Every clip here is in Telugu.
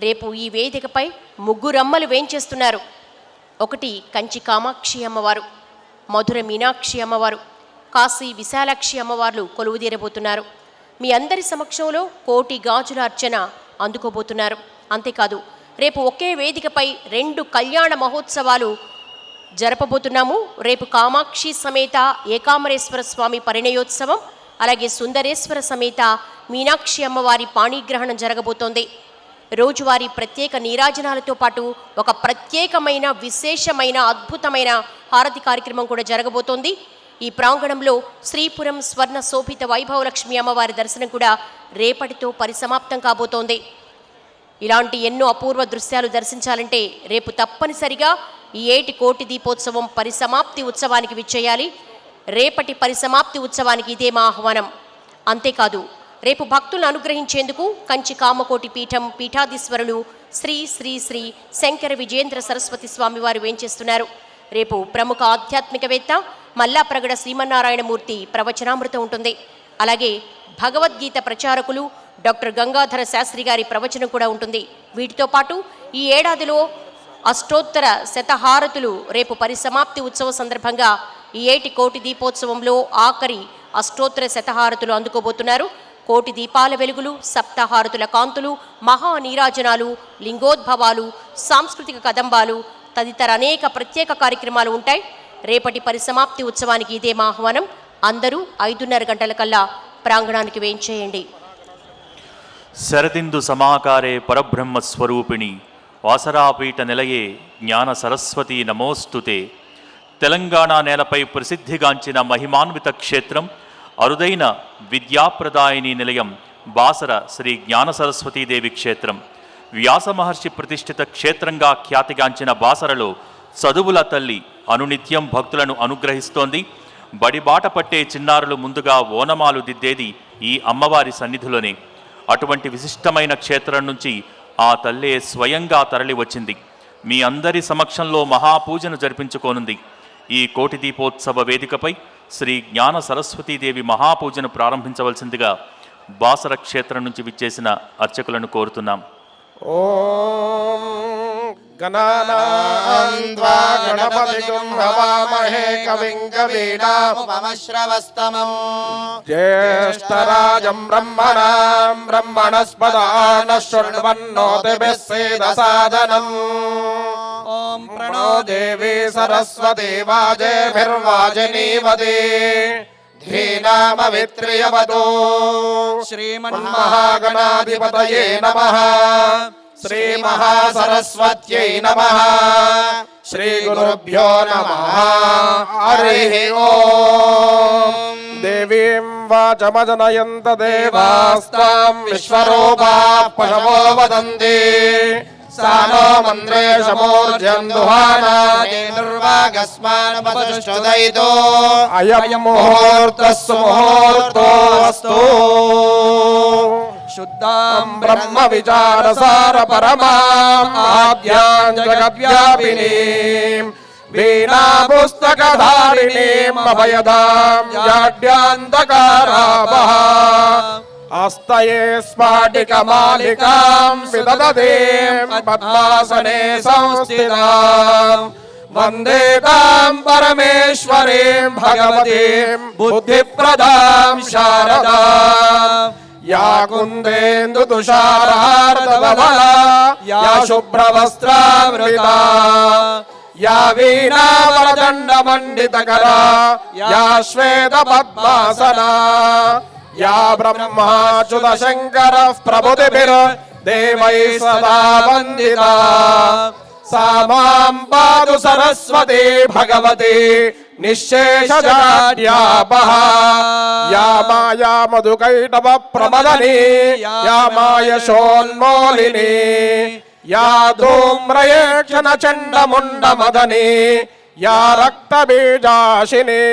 రేపు ఈ వేదికపై ముగ్గురమ్మలు వేంచేస్తున్నారు. ఒకటి కంచి కామాక్షి అమ్మవారు, మధుర మీనాక్షి అమ్మవారు, కాశీ విశాలాక్షి అమ్మవార్లు కొలువుదీరబోతున్నారు. మీ అందరి సమక్షంలో కోటి గాజుల అర్చన అందుకోబోతున్నారు. అంతేకాదు రేపు ఒకే వేదికపై 2 కళ్యాణ మహోత్సవాలు జరపబోతున్నాము. రేపు కామాక్షి సమేత ఏకాంబరేశ్వర స్వామి పరిణయోత్సవం, అలాగే సుందరేశ్వర సమేత మీనాక్షి అమ్మవారి పాణిగ్రహణం జరగబోతోంది. రోజువారీ ప్రత్యేక నీరాజనాలతో పాటు ఒక ప్రత్యేకమైన విశేషమైన అద్భుతమైన హారతి కార్యక్రమం కూడా జరగబోతోంది. ఈ ప్రాంగణంలో శ్రీపురం స్వర్ణ శోభిత వైభవలక్ష్మి అమ్మవారి దర్శనం కూడా రేపటితో పరిసమాప్తం కాబోతోంది. ఇలాంటి ఎన్నో అపూర్వ దృశ్యాలు దర్శించాలంటే రేపు తప్పనిసరిగా ఈ ఏటి కోటి దీపోత్సవం పరిసమాప్తి ఉత్సవానికి విచ్చేయాలి. రేపటి పరిసమాప్తి ఉత్సవానికి ఇదే మా ఆహ్వానం. అంతేకాదు రేపు భక్తులను అనుగ్రహించేందుకు కంచి కామకోటి పీఠం పీఠాధీశ్వరులు శ్రీ శ్రీ శ్రీ శంకర విజేంద్ర సరస్వతి స్వామివారు వేంచేస్తున్నారు. రేపు ప్రముఖ ఆధ్యాత్మికవేత్త మల్లాప్రగడ శ్రీమన్నారాయణమూర్తి ప్రవచనామృతం ఉంటుంది. అలాగే భగవద్గీత ప్రచారకులు డాక్టర్ గంగాధర శాస్త్రి గారి ప్రవచనం కూడా ఉంటుంది. వీటితో పాటు ఈ ఏడాదిలో అష్టోత్తర శతహారతులు రేపు పరిసమాప్తి ఉత్సవం సందర్భంగా ఈ ఏటి కోటి దీపోత్సవంలో ఆఖరి అష్టోత్తర శతహారతులు అందుకోబోతున్నారు. కోటి దీపాల వెలుగులు, సప్తహారతుల కాంతులు, మహా నీరాజనాలు, లింగోద్భవాలు, సాంస్కృతిక కదంబాలు తదితర అనేక ప్రత్యేక కార్యక్రమాలు ఉంటాయి. రేపటి పరిసమాప్తి ఉత్సవానికి ఇదే మా ఆహ్వానం. అందరూ 5:30 గంటల కల్లా ప్రాంగణానికి వేంచేయండి. శరదిందు సమాకారే పరబ్రహ్మస్వరూపిణి వాసరాపీఠ నిలయే జ్ఞాన సరస్వతి నమోస్తుతే. తెలంగాణ నేలపై ప్రసిద్ధిగాంచిన మహిమాన్విత క్షేత్రం, అరుదైన విద్యాప్రదాయిని నిలయం బాసర శ్రీ జ్ఞాన సరస్వతీదేవి క్షేత్రం. వ్యాస మహర్షి ప్రతిష్ఠిత క్షేత్రంగా ఖ్యాతిగాంచిన బాసరలో చదువుల తల్లి అనునిత్యం భక్తులను అనుగ్రహిస్తోంది. బడిబాట పట్టే చిన్నారులు ముందుగా ఓనమాలు దిద్దేది ఈ అమ్మవారి సన్నిధిలోనే. అటువంటి విశిష్టమైన క్షేత్రం నుంచి ఆ తల్లే స్వయంగా తరలి వచ్చింది. మీ అందరి సమక్షంలో మహాపూజను జరిపించుకోనుంది. ఈ కోటి దీపోత్సవ వేదికపై శ్రీ జ్ఞాన సరస్వతీదేవి మహాపూజను ప్రారంభించవలసిందిగా బాసర క్షేత్రం నుంచి విచ్చేసిన అర్చకులను కోరుతున్నాం. ఓం గణానాన్వా గణపతిం హవామహే కవిం కవీనాముపమశ్రవస్తమం జ్యేష్ఠరాజం బ్రహ్మణాం బ్రహ్మణస్పదాన శృణ్వన్నోతిభిస్సేదసాదనం. ఓం ప్రణో దేవీ సరస్వతి వాజేభిర్వాజినీవదే ధీనామవిత్రియవదో. శ్రీమన్మహాగణాధిపతయే నమః. శ్రీ మహాసరస్వత్యై నమః. శ్రీ గురుభ్యో నమః. హరి ఓం. దేవీం వాచమజనయంత దేవాస్తాం విశ్వరూపాః పశవో వదంతి. సానో మంత్రేషమూర్ధ్యం దుహానాని నిర్వాగస్మానపతుష్టుదైతో. అయం ముహూర్తస్సు ముహూర్తోస్తు. శుద్ధాం బ్రహ్మ విచారసార పరమాం ఆద్యాం జగద్వ్యాపినీం వీణా పుస్తకధారిణీం అభయదాం జాడ్యాంతకారాపః. ఆస్తయే స్ఫాటికమాలికాం విదదతీం పద్మాసనే సంస్థితాం. వందే తాం పరమేశ్వరీం భగవతీం బుద్ధిప్రదాం శారదాం. యా కుందేందు తుషారార్ధవదనా యా శుభ్రవస్త్రావృతా యా వీణావరదండమండితకరా యా శ్వేత పద్మాసనా యా బ్రహ్మాచ్యుత శంకరః ప్రభుతిభిర్దేవైః సదా వందితా. సా మాం పాతు సరస్వతి భగవతి నిశ్శేషజాడ్యాపః. యా మాయా మధుకైటవ ప్రమదనీ యా మాయశోన్మూలినీ యా ధూమ్రయేక్షణ చండముండమదనీ యా రక్తబీజాశినీ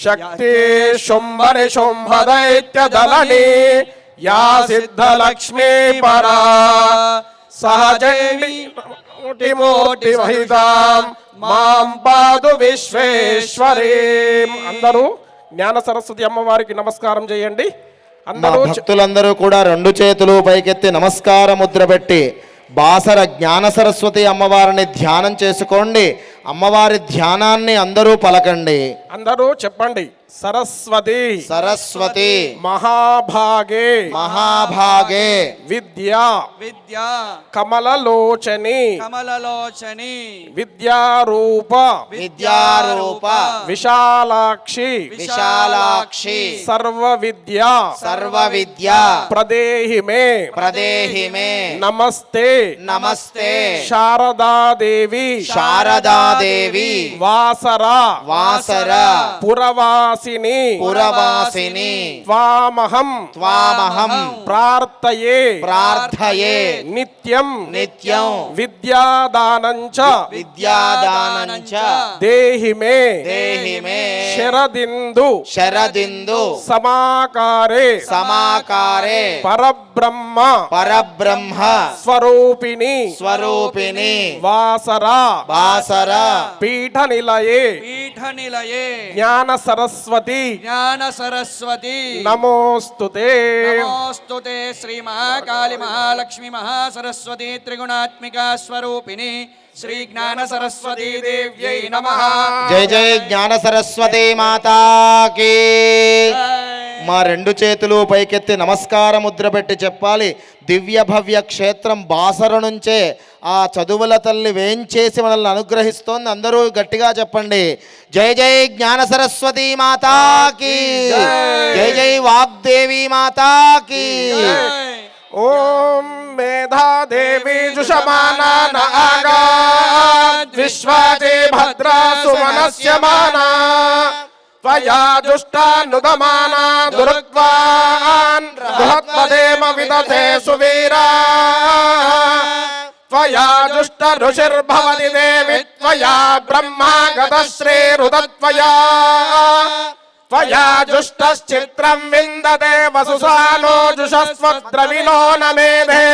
శక్తి శుంభని శుంభదైత్యదలనీ యా సిద్ధలక్ష్మీ పరా సహజైవి మోటి మహితాం మాం పాదు విశ్వేశ్వరీం. అందరూ జ్ఞాన సరస్వతి అమ్మవారికి నమస్కారం చేయండి. భక్తులందరూ కూడా 2 చేతులు పైకెత్తి నమస్కార ముద్ర పెట్టి బాసర జ్ఞాన సరస్వతి అమ్మవారిని ధ్యానం చేసుకోండి. అమ్మవారి ధ్యానాన్ని అందరూ పలకండి. అందరూ చెప్పండి. సరస్వతి సరస్వతి మహాభాగే మహాభాగే విద్యా విద్యా కమలలోచని కమలలోచని విద్యారూప విద్యారూప విశాలాక్షి విశాలాక్షి సర్వ విద్యా సర్వ విద్యా ప్రదేహి మే ప్రదేహి మే నమస్తే నమస్తే శారదాదేవి శారదాదేవి వాసరా వాసర పురవాసిని పురవాసిని త్వామహం త్వామహం ప్రార్థయే ప్రార్థయే నిత్యం నిత్యం విద్యాదానంచ విద్యాదానంచ దేహి మే దేహి మే శరదిందు శరదిందు సమాకారే సమాకారే పరబ్రహ్మ పరబ్రహ్మ స్వరూపిణి స్వరూపిణి వాసరా వాసర పీఠ నిలయే పీఠ నిలయే జ్ఞాన సరస్వతి జ్ఞాన సరస్వతి నమోస్తుతే. నమోస్తుతే శ్రీ మహాకాళి మహాలక్ష్మి మహాసరస్వతి త్రిగుణాత్మిక స్వరూపిణి శ్రీ జ్ఞాన సరస్వతి దేవ్యై నమః. జై జై జ్ఞాన సరస్వతి మాతాకి. మా రెండు చేతులు పైకెత్తి నమస్కార ముద్ర పెట్టి చెప్పాలి. దివ్య భవ్య క్షేత్రం బాసర నుంచే ఆ చదువుల తల్లి వేంచేసి మనల్ని అనుగ్రహిస్తోంది. అందరూ గట్టిగా చెప్పండి. జై జై జ్ఞాన సరస్వతి మాతాకి. జై జై వాగ్దేవి మాతాకి. ఓం మేధాదేవి జుషమానా నాగాద్ విశ్వాజే భద్రా సుమనస్యమానా త్వయా జుష్టానుదమానా దుర్గ్వాన్ బృహత్పదేమ విదధే సువీరా త్వయా జుష్ట ఋషిర్భవతి దేవి త్వయా బ్రహ్మా గతశ్రీరుదత్వయా త్వయా జుష్టశ్చిత్రం విందతే వసుసానో జుషస్వద్రవిణో న మేధే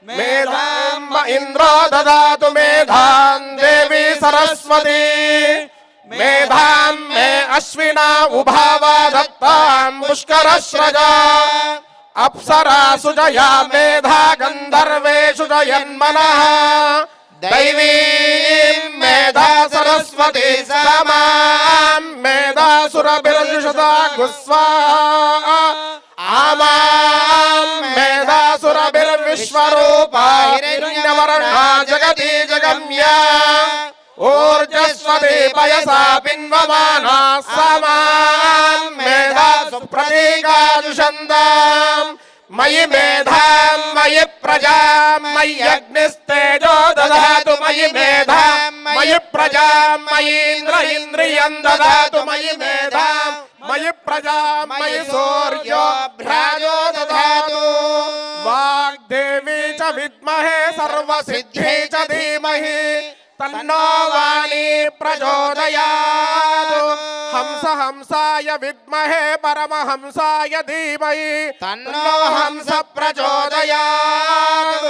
మేధాం ఇంద్రో దదాతు మేధాం దేవి సరస్వతి మేధాం మే అశ్వినా ఉభావా దత్తాం పుష్కరశ్రజా అప్సరాసు జయా మేధా గంధర్వేషు జయన్మనః దైవీ మేధా సరస్వతి సమాం మేధాసురభిర్జుషతా గుస్వా ఆమాం మేధాసురభిర్విశ్వరూపా హిరణ్యవర్ణా జగతి జగమ్యా ఊర్జస్వతి పయసా పిన్వమానా సమాం మేధాసు ప్రతీకాదుషందాం మయి మేధాం మయి ప్రజాం మయ్యగ్నిస్తేజో దదాతు మయి మేధాం మయి ప్రజాం మయీంద్ర ఇంద్రియం దదాతు మయి మేధాం మయి ప్రజాం మయి సూర్యో భ్రాజో దదాతు వాగ్దేవి చ విద్మహే సర్వసిద్ధి చ ధీమహి తన్నో వాణీ ప్రచోదయాత్ హంస హంసాయ విద్మహే పరమహంసాయ ధీమహి తన్నో హంస ప్రచోదయాత్.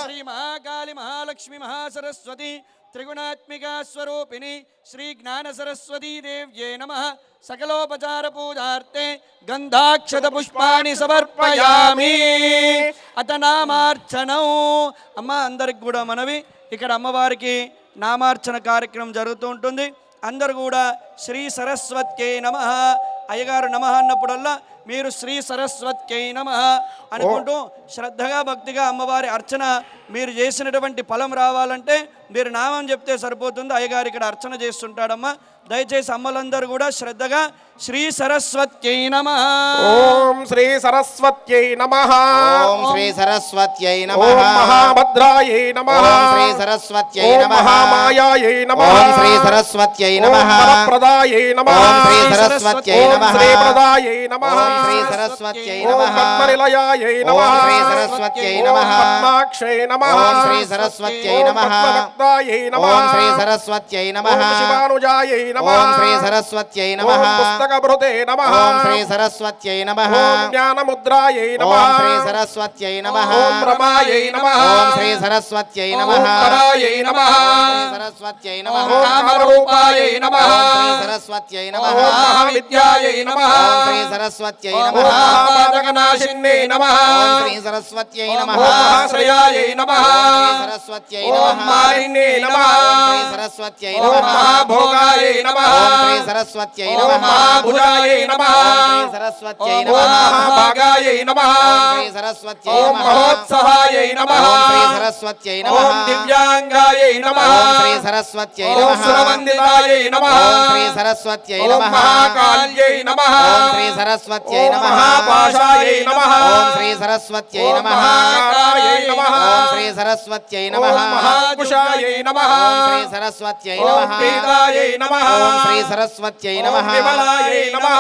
శ్రీ మహాకాళి మహాలక్ష్మి మహాసరస్వతి త్రిగుణాత్మిక స్వరూపిణి శ్రీ జ్ఞాన సరస్వతీ దేవ్యే నమః. సకలోపచార పూజార్థే గంధాక్షత పుష్పాణి సమర్పయామి. అత నామార్చనం. అమ్మ అందరికి కూడా మనవి, ఇక్కడ అమ్మవారికి నామార్చన కార్యక్రమం జరుగుతూ ఉంటుంది. అందరూ కూడా శ్రీ సరస్వత్యై నమః. అయ్యగారు నమః అన్నప్పుడల్లా మీరు శ్రీ సరస్వత్యై నమః అనుకుంటూ శ్రద్ధగా భక్తిగా అమ్మవారి అర్చన మీరు చేసినటువంటి ఫలం రావాలంటే మీరు నామం చెప్తే సరిపోతుంది. అయ్యగారు ఇక్కడ అర్చన చేస్తుంటాడమ్మా. దయచేసి అమ్మలందరూ కూడా శ్రద్ధగా శ్రీ సరస్వత్యై నమః. ఓం శ్రీ సరస్వత్యై నమః. ఓం శ్రీ సరస్వత్యై ఓం నమః. మహాభద్రాయై నమః. ఓం శ్రీ సరస్వత్యై ఓం నమః. మహామాయాయై నమః. ఓం శ్రీ సరస్వత్యై నమః. ఓం వరప్రదాయై నమః. ఓం శ్రీ సరస్వత్యై ఓం నమః. శ్రీప్రదాయై నమః. ఓం శ్రీ సరస్వత్యై ఓం నమః. పద్మనిలయాయై నమః. ఓం శ్రీ సరస్వత్యై ఓం నమః. పద్మాక్షై నమః. ఓం శ్రీ సరస్వత్యై ఓం నమః. పద్మవక్తాయై నమః. ఓం శ్రీ సరస్వత్యై నమః. ఓం శివానుజాయై నమః. ఓం శ్రీ సరస్వత్యై నమః. ఓం పుస్తకభృతే నమః. ఓం శ్రీ సరస్వత్యై నమః. ఓం జ్ఞానముద్రాయై నమః. ఓం శ్రీ సరస్వత్యై నమః. ఓం రమాయై నమః. ఓం శ్రీ సరస్వత్యై నమః. ఓం వరాయై నమః. ఓం శ్రీ సరస్వత్యై నమః. ఓం కామరూపాయై నమః. ఓం శ్రీ సరస్వత్యై నమః. ఓం మహావిద్యాయై నమః. ఓం శ్రీ సరస్వత్యై ఓం నమః. మహాపాతకనాశిన్యై నమః. ఓం శ్రీ సరస్వత్యై నమః. ఓం మహాశ్రయాయై నమః సరస్వత్యై ఓం నమః మాలిన్యై నమః సరస్వత్యై ఓం నమః మహాభోగాయై నమః సరస్వత్యై ఓం నమః మహాభుజాయై నమః సరస్వత్యై ఓం నమః మహాభాగాయై నమః సరస్వత్యై ఓం నమః మహోత్సహాయై నమః సరస్వత్యై ఓం నమః దివ్యాంగాయై నమః సరస్వత్యై ఓం నమః సురవందితాయై నమః సరస్వత్యై ఓం నమః మహాకాల్యై నమః సరస్వత్యై ఓం నమః మహాపాశాయై నమః సరస్వత్యై ఓం నమః మహాకారయై నమః సరస్వత్యై ఓం నమః మహాకుశాయై నమః సరస్వత్యై ఓం నమః పీతాయై నమః సరస్వత్యై ఓం నమః విమలాయై నమః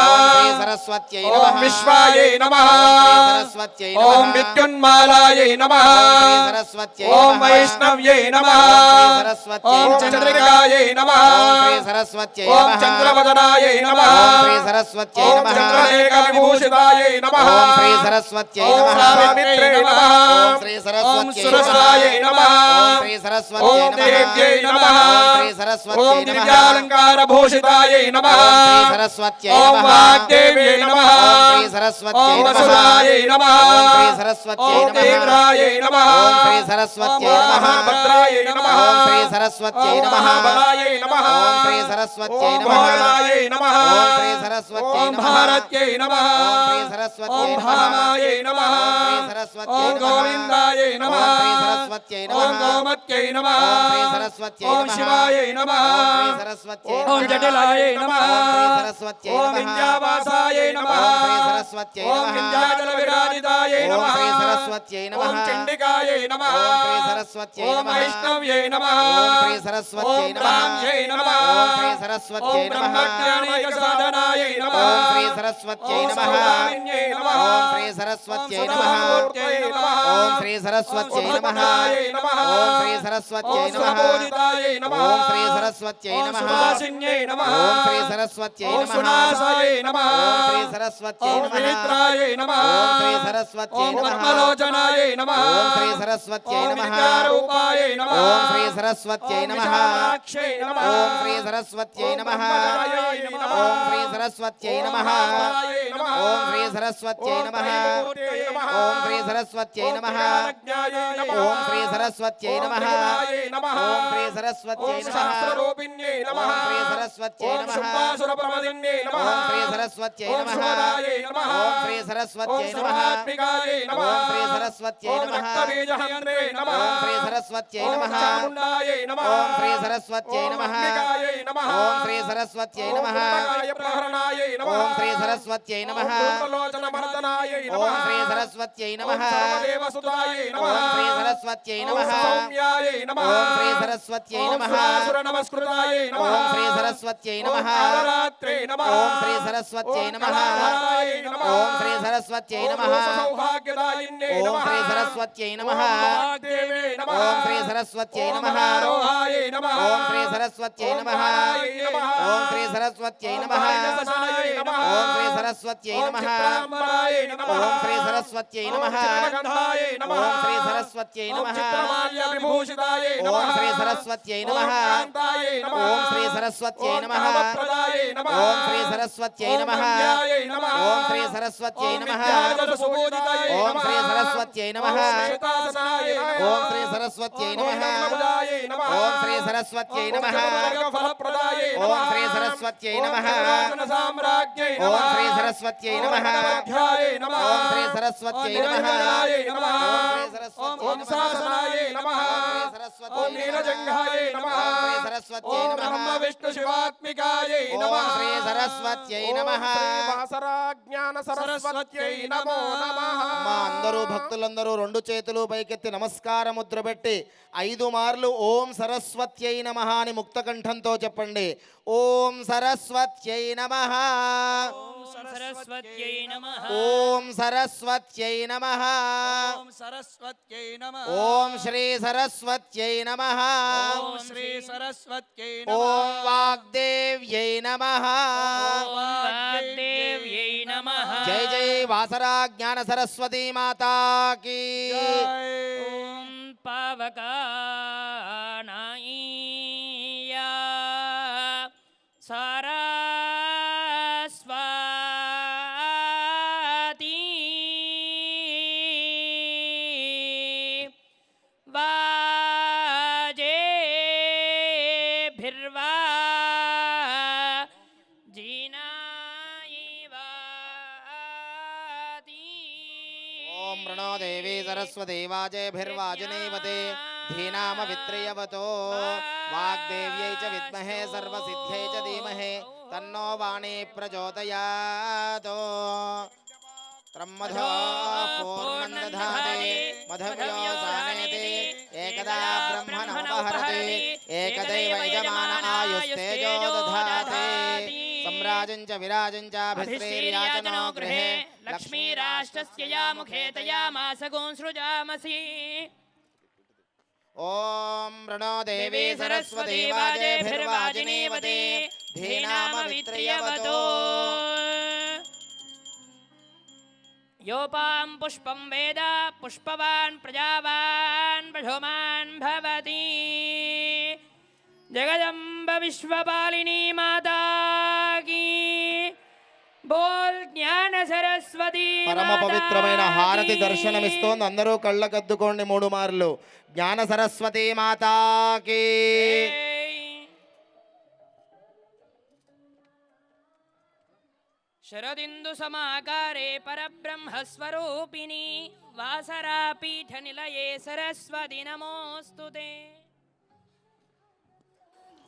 సరస్వత్యై ఓం నమః విశ్వాయై నమః సరస్వత్యై ఓం నమః విద్యున్మాలాయై నమః సరస్వత్యై ఓం నమః వైష్ణవ్యై నమః సరస్వత్యై ఓం నమః చంద్రికాయై నమః సరస్వత్యై ఓం నమః చంద్రవదనాయై నమః సరస్వత్యై ఓం నమః చంద్రలేఖ విభూషితాయై నమః సరస్వత్యై ఓం నమః సావిత్రే నమః ఓం ఓం సరస్వత్యై సురసాయై నమః సరస్వత్యై ఓం నమః దేవ్యై నమః సరస్వత్యై ఓం నమః దివ్యాలంకార భూషితాయై నమః సరస్వత్యై ఓం నమః వాగ్దేవ్యై నమః సరస్వత్యై ఓం నమః వసుధాయై నమః సరస్వత్యై ఓం నమః తీవ్రాయై నమః సరస్వత్యై ఓం నమః మహాభద్రాయై నమః సరస్వత్యై ఓం నమః మహాబలాయై నమః సరస్వత్యై ఓం నమః భోగాయై నమః సరస్వత్యై ఓం నమః భారత్యై నమః సరస్వత్యై ఓం నమః భామాయై నమః సరస్వత్యై ఓం నమః గోవిందాయై నమః సరస్వత్యై ఓం నమః గోమత్యై నమః సరస్వత్యై ఓం నమః శివాయై నమః సరస్వత్యై ఓం నమః జటిలాయై నమః సరస్వత్యై ఓం నమః విద్యావాసాయై నమః సరస్వత్యై ఓం నమః విద్యాచల విరాజితాయై ఓం నమః సరస్వత్యై నమః ఓం చండికాయై నమః ఓం సరస్వత్యై ఓం నమః వైష్ణవ్యై నమః ఓం సరస్వత్యై ఓం నమః బ్రాహ్మ్యై నమః ఓం సరస్వత్యై ఓం నమః బ్రహ్మజ్ఞానైక సాధనాయై నమః ఓం సరస్వత్యై ఓం నమః సౌదామిన్యై నమః ఓం సరస్వత్యై ఓం నమః సదామూర్తయై నమః ఓం సరస్వత్యై ఓం నమః సుభద్రాయై నమః ఓం సరస్వత్యై ఓం నమః సురపూజితాయై నమః ఓం సరస్వత్యై ఓం నమః సుభాసిన్యై నమః ఓం సరస్వత్యై ఓం నమః సునాసాయై నమః ఓం సరస్వత్యై ఓం నమః వినిత్రాయై నమః ఓం సరస్వత్యై ఓం నమః పద్మలోచనాయై నమః ఓం సరస్వత్యై ఓం నమః విద్యారూపాయై నమః ఓం సరస్వత్యై ఓం నమః విశాలాక్షై నమః ఓం సరస్వత్యై నమః పద్మజాయై నమః ఓం సరస్వత్యై నమః మహాబలాయై నమః ఓం సరస్వత్యై నమః త్రైమూర్తయై నమః ఓం సరస్వత్యై ఓం నమః జ్ఞానజ్ఞాయై నమః ఓం సరస్వత్యై ఓం నమః త్రిగుణాయై నమః ఓం సరస్వత్యై ఓం నమః శాస్త్రరూపిణ్యై నమః ఓం సరస్వత్యై ఓం నమః శుభాసురప్రమదిన్యై నమః ఓం సరస్వత్యై ఓం నమః శుభదాయై నమః ఓం సరస్వత్యై ఓం నమః సర్వాత్మికాయై నమః ఓం సరస్వత్యై ఓం నమః రక్తబీజహంత్రే నమః ఓం సరస్వత్యై ఓం నమః చాముండాయై నమః ఓం సరస్వత్యై ఓం నమః అంబికాయై నమః ఓం సరస్వత్యై ఓం నమః పుస్తకాయ ప్రహరణాయై నమః ఓం సరస్వత్యై నమః లోచనభర్తనాయై నమః ఓం సరస్వత్యై నమః ఓం సర్వదేవసుతాయై నమః ఓం సరస్వత్యై ఓం నమః సౌమ్యాయై నమః ఓం సరస్వత్యై ఓం నమః సురాసుర నమస్కృతాయై నమః ఓం సరస్వత్యై ఓం నమః కాలరాత్రే నమః ఓం సరస్వత్యై ఓం నమః కళాధరాయై నమః ఓం సరస్వత్యై ఓం నమః సౌభాగ్యదాయిన్యై ఓం నమః సరస్వత్యై నమః ఓం వాగ్దేవే నమః ఓం సరస్వత్యై ఓం నమః మహారోహాయై నమః ఓం సరస్వత్యై ఓం నమః మాయాయై నమః ఓం సరస్వత్యై ఓం నమః వాయుదశనాయై నమః ఓం సరస్వత్యై ఓం నమః చిత్రాంబరాయై నమః ఓం సరస్వత్యై ఓం నమః చిత్రగంధాయై నమః ఓం సరస్వత్యై ఓం నమః చిత్రమాల్య విభూషితాయై నమః ఓం సరస్వత్యై ఓం నమః కాంతాయై నమః ఓం సరస్వత్యై ఓం నమః కామప్రదాయై నమః ఓం సరస్వత్యై ఓం నమః మంద్యాయై నమః ఓం సరస్వత్యై ఓం నమః విద్యాధరసుబోధితాయై ఓం నమః సరస్వత్యై నమః ఓం శ్వేతాసనాయై నమః ఓం సరస్వత్యై ఓం నమః జ్ఞానప్రదాయై నమః ఓం సరస్వత్యై ఓం నమః చతుర్వర్గఫలప్రదాయై ఓం నమః సరస్వత్యై ఓం నమః త్రిలోచనసామ్రాజ్ఞై ఓం నమః సరస్వత్యై ఓం నమః భగవద్ధ్యాయై నమః ఓం సరస్వత్యై ఓం నమః నిరంజనాయై నమః ఓం సరస్వత్యై ఓం నమః శాసనాయై నమః ఓం సరస్వత్యై ఓం నీలజంఘాయై నమః ఓం సరస్వత్యై ఓం నమః బ్రహ్మ విష్ణు శివాత్మికాయై నమః ఓం సరస్వత్యై నమః వాసరాజ్ఞాన సరస్వత్యై నమో నమః మా అందరూ భక్తులందరూ రెండు చేతులు పైకెత్తి నమస్కార ముద్ర పెట్టి 5 మార్లు ఓం సరస్వత్యై నమః అని ముక్తకంఠంతో చెప్పండి. ఓం సరస్వత్యై నమః సరస్వత్యై నమః ఓం సరస్వత్యై నమః ఓం సరస్వత్యై నమః ఓం శ్రీ సరస్వత్యై నమః ఓం శ్రీ సరస్వత్యై ఓం నమః వాగ్దేవ్యై నమః ఓం వాగ్దేవ్యై నమః జై జై వాసరా జ్ఞాన సరస్వతీ మాతా కీ ఓం పావకానాయ సరస్వతీ भिर्वा जीनायिवाति ఓం ప్రణో దేవి సరస్వతి వాజేభిర్వాజనేవతే ధీనామవిత్రయవతో వాగ్దేవ్యై చ విద్మహే సర్వసిద్ధ్యై చ ధీమహి తన్నో వాణీ ప్రచోదయాత్ త్రమ్మధో పూర్ణం దధాతి మధవ్యో సానేతి ఏకదా బ్రహ్మణముపహరతి ఏకదైవ యజమాన ఆయుస్తేజో దధాతి सम्राजं च विराजं च भिश्रीर्याचनो गृहे लक्ष्मीराष्ट्रस्य या मुखे तया मासगों सृजामसि ॐ प्रणो देवी सरस्वती वाजेभिर्वाजिनीवते धीनामवित्रयवतो योपां पुष्पं वेद पुष्पवान् प्रजावान् प्रशोमान् भवति जगदम्ब विश्वपालिनी माता की बोल ज्ञान सरस्वती పరమ పవిత్రమైన హారతి దర్శనమిస్తోంది. అందరూ కళ్ళకద్దుకోండి 3 మార్లు. జ్ఞాన సరస్వతి మాతాకి. शरदिन्दु समाकारे परब्रह्म स्वरूपिणी वासरापीठ निलये सरस्वती नमोस्तुते.